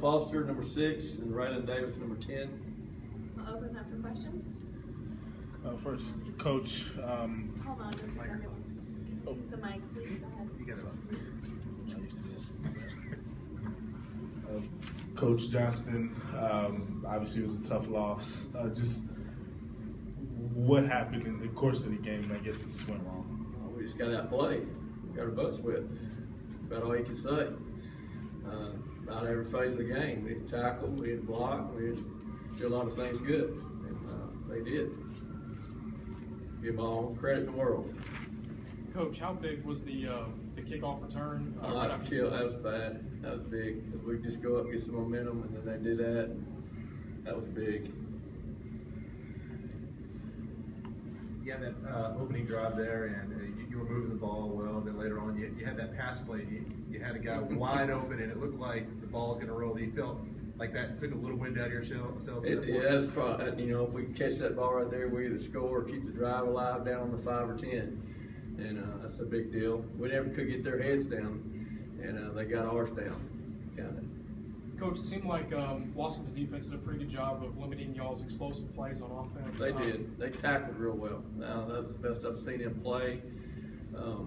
Foster, number 6, and Raylan Davis, number 10. I'll open up for questions. First, Coach. Hold on just a second. Use the mic, please. Go ahead. You got it. Coach Johnston, obviously it was a tough loss. Just what happened in the course of the game? I guess it just went wrong. We just got outplayed. We got our butts whipped. About all you can say. About every phase of the game. We didn't tackle, we didn't block, we didn't do a lot of things good. And they did. Give them all credit in the world. Coach, how big was the kickoff return? That was bad. That was big. We just go up, get some momentum, and then they did that. That was big. You had that opening drive there, and you were moving the ball well. And then later on, you had that pass play. You had a guy wide open, and it looked like the ball was going to roll. You felt like that took a little wind out of your sails. Yeah, that's probably, if we can catch that ball right there, we either score or keep the drive alive down on the 5 or 10. And that's a big deal. We never could get their heads down, and they got ours down, kind of. Coach, it seemed like Waskom's defense did a pretty good job of limiting y'all's explosive plays on offense. They did. They tackled real well. Now, that's the best I've seen them play. I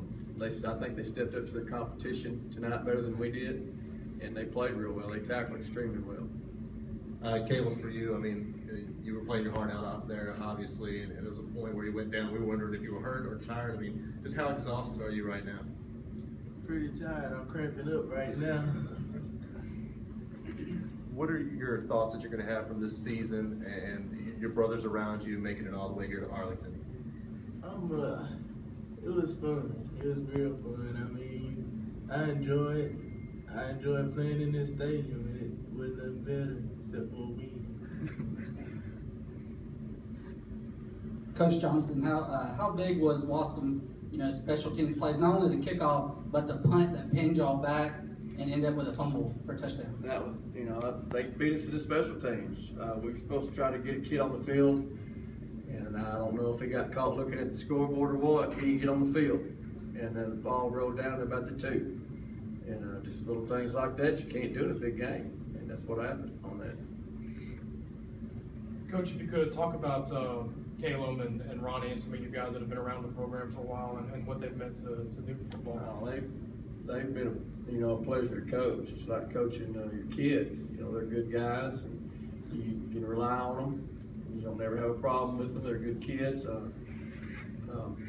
think they stepped up to the competition tonight better than we did, and they played real well. They tackled extremely well. Caleb, for you, I mean, you were playing your heart out there, obviously, and there was a point where you went down. We were wondering if you were hurt or tired. I mean, just how exhausted are you right now? Pretty tired. I'm cramping up right now. What are your thoughts that you're going to have from this season and your brothers around you making it all the way here to Arlington? It was fun. It was real fun. I mean, I enjoyed playing in this stadium. It wasn't nothing better except for a win. Coach Johnston, how big was Waskom's special teams plays? Not only the kickoff, but the punt that pinned y'all back and ended up with a fumble for a touchdown. That was, they beat us in the special teams. We were supposed to try to get a kid on the field, and I don't know if he got caught looking at the scoreboard or what. He didn't get on the field, and then the ball rolled down to about the 2. And just little things like that you can't do in a big game, and that's what happened on that. Coach, if you could talk about Caleb and Ronnie and some of you guys that have been around the program for a while and what they've meant to Newton football. They've been a pleasure to coach. It's like coaching your kids. They're good guys, and you can rely on them. You don't never have a problem with them. They're good kids.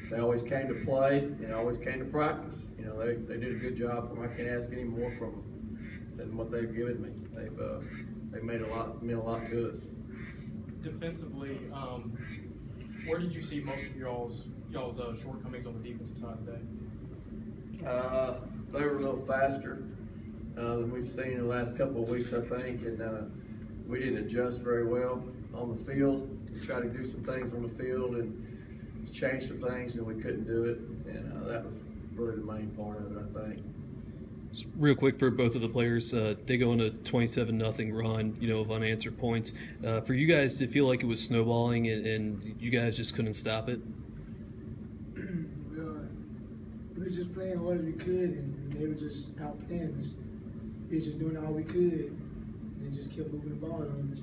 They always came to play and always came to practice. They did a good job for them. I can't ask any more from them than what they've given me. They've meant a lot to us. Defensively, where did you see most of y'all's shortcomings on the defensive side today? They were a little faster than we've seen in the last couple of weeks, I think, and we didn't adjust very well on the field. We tried to do some things on the field and change some things, and we couldn't do it, and that was really the main part of it, I think. Just real quick for both of the players, they go on a 27-0 run, of unanswered points. For you guys to feel like it was snowballing and you guys just couldn't stop it? Well, we were just playing hard as we could, and they were just out playing us. We were just doing all we could, and just kept moving the ball on us.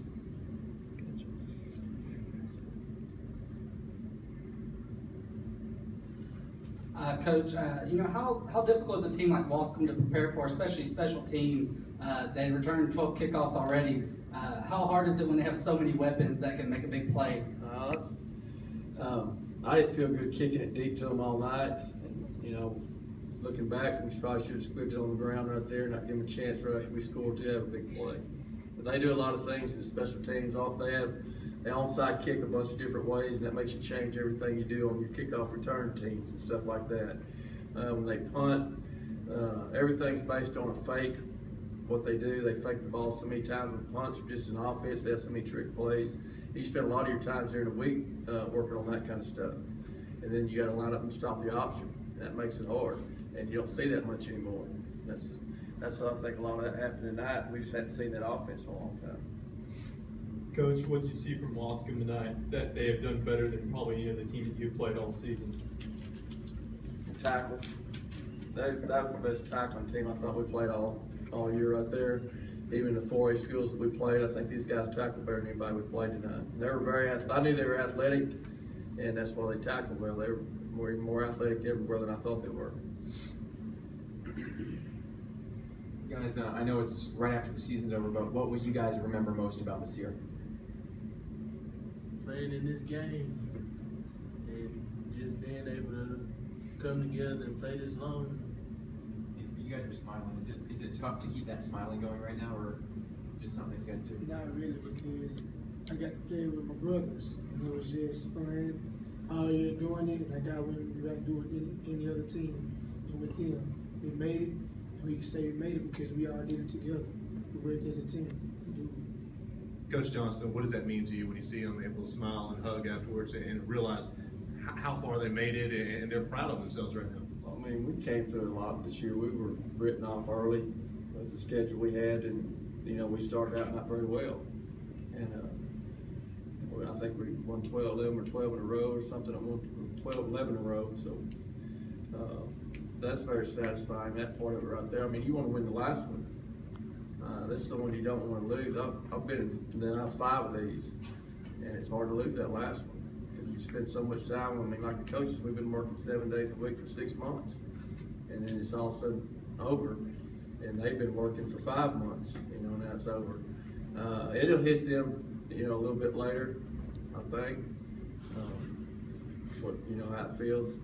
Coach, how difficult is a team like Waskom to prepare for, especially special teams? They returned 12 kickoffs already. How hard is it when they have so many weapons that can make a big play? I didn't feel good kicking it deep to them all night. And, looking back, we probably should have squibed it on the ground right there, not give them a chance right after we scored to have a big play. But they do a lot of things in the special teams. They onside kick a bunch of different ways, and that makes you change everything you do on your kickoff return teams and stuff like that. When they punt, everything's based on a fake. What they do, they fake the ball so many times with punts or just an offense. They have so many trick plays. You spend a lot of your times during the week working on that kind of stuff. And then you got to line up and stop the option. That makes it hard, and you don't see that much anymore. That's what I think a lot of that happened tonight. We just hadn't seen that offense in a long time. Coach, what did you see from Waskom tonight that they have done better than probably any of the teams that you've played all season? Tackle. That was the best tackling team I thought we played all year right there. even the 4A schools that we played, I think these guys tackled better than anybody we played tonight. They were very, I knew they were athletic, and that's why they tackled well. They were more athletic everywhere than I thought they were. Guys, I know it's right after the season's over, but what will you guys remember most about this year? Playing in this game and just being able to come together and play this long. You guys are smiling. Is it tough to keep that smiling going right now, or just something you guys do? Not really, because I got to play with my brothers, and it was just fun all year doing it, and I got when we got to do it with any other team, and with them, we made it, and we can say we made it because we all did it together. We worked as a team. Coach Johnston, what does that mean to you when you see them able to smile and hug afterwards and realize how far they made it and they're proud of themselves right now? I mean, we came through a lot this year. We were written off early with the schedule we had, and we started out not very well. And I think we won 11 or 12 in a row or something. I won 11 in a row. So that's very satisfying. That part of it right there. I mean, you want to win the last one. This is the one you don't want to lose. I've been in 5 of these, and it's hard to lose that last one. You spend so much time. I mean, like the coaches, we've been working 7 days a week for 6 months, and then it's all of a sudden over. And they've been working for 5 months, now it's over. It'll hit them, a little bit later, I think. How it feels.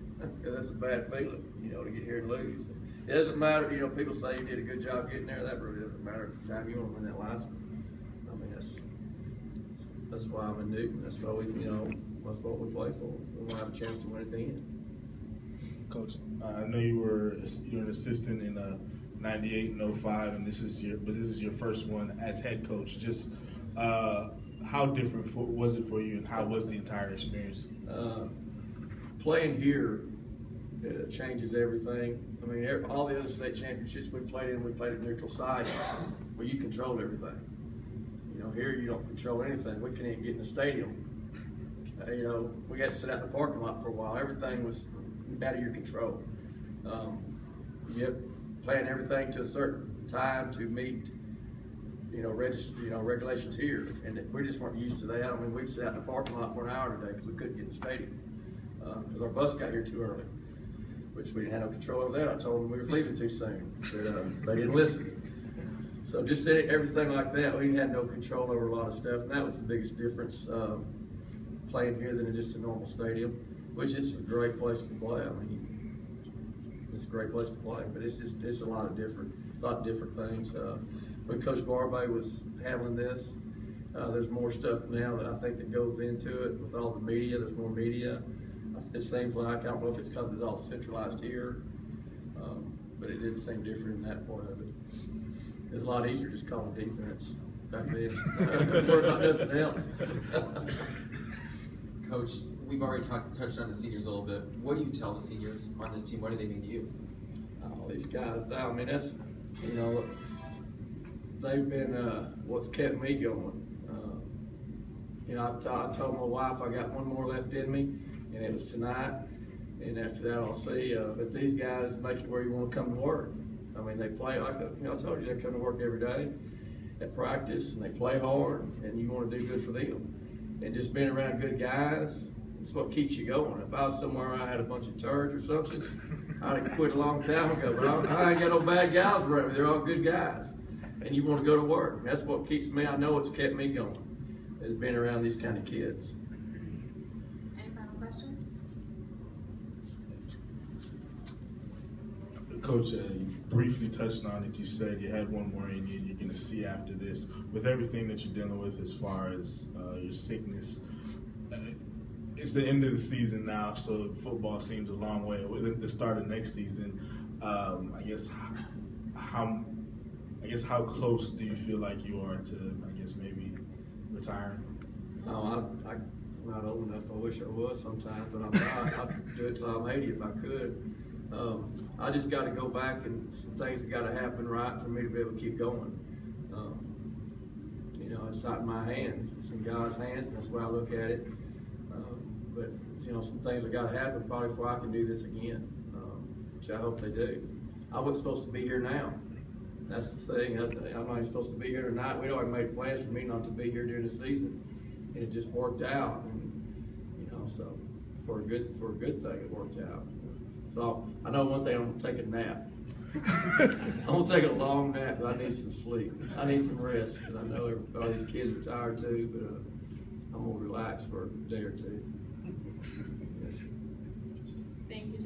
That's a bad feeling, to get here and lose. It doesn't matter, people say you did a good job getting there. That really doesn't matter at the time. You want to win that last one. I mean, that's why I'm in Newton. That's why that's what we play for. We want to have a chance to win at the end. Coach, I know you're an assistant in 98 and 05, and this is your first one as head coach. Just how different was it for you, and how was the entire experience? Playing here changes everything. I mean, all the other state championships we played at neutral sites where you control everything. Here you don't control anything. We couldn't even get in the stadium. We got to sit out in the parking lot for a while. Everything was out of your control. You plan everything to a certain time to meet, regulations here, and we just weren't used to that. I mean, we'd sit out in the parking lot for an hour today because we couldn't get in the stadium because our bus got here too early, which we didn't have no control over that. I told them we were leaving too soon, but they didn't listen. So just everything like that, we had no control over a lot of stuff, and that was the biggest difference. Playing here than in just a normal stadium, which is a great place to play. I mean, it's a great place to play, but it's a lot of different things. When Coach Barbay was handling this, there's more stuff now that I think that goes into it with all the media. There's more media. It seems like, I don't know if it's because it's all centralized here, but it didn't seem different in that part of it. It's a lot easier just calling defense back then. Worry about nothing else. Coach, we've already touched on the seniors a little bit. What do you tell the seniors on this team? What do they mean to you? Oh, these guys, I mean, that's, they've been what's kept me going. I told my wife I got one more left in me, and it was tonight. And after that, I'll see. But these guys make it where you want to come to work. I mean, they play like I told you, they come to work every day at practice, and they play hard, and you want to do good for them. And just being around good guys, it's what keeps you going. If I was somewhere I had a bunch of turds or something, I'd have quit a long time ago. But I ain't got no bad guys around me. They're all good guys. And you want to go to work. And that's what keeps me. I know it's kept me going, is being around these kind of kids. Any final questions? Coach, you briefly touched on it. You said you had one more in you and you're going to see after this. With everything that you're dealing with as far as your sickness, it's the end of the season now, so football seems a long way away. The start of next season, I guess how close do you feel like you are to, maybe retiring? Oh, I'm not old enough. I wish I was sometimes, but I'm not. I'd do it till I'm 80 if I could. I just got to go back, and some things have got to happen right for me to be able to keep going. It's not in my hands. It's in God's hands, and that's the way I look at it. But some things have got to happen probably before I can do this again, which I hope they do. I wasn't supposed to be here now. that's the thing. I'm not even supposed to be here tonight. We'd already made plans for me not to be here during the season, and it just worked out. And so for a good thing, it worked out. So I know one thing. I'm gonna take a nap. I'm gonna take a long nap, but I need some sleep. I need some rest, because I know all these kids are tired too. But I'm gonna relax for a day or two. Yes. Thank you, Jeff.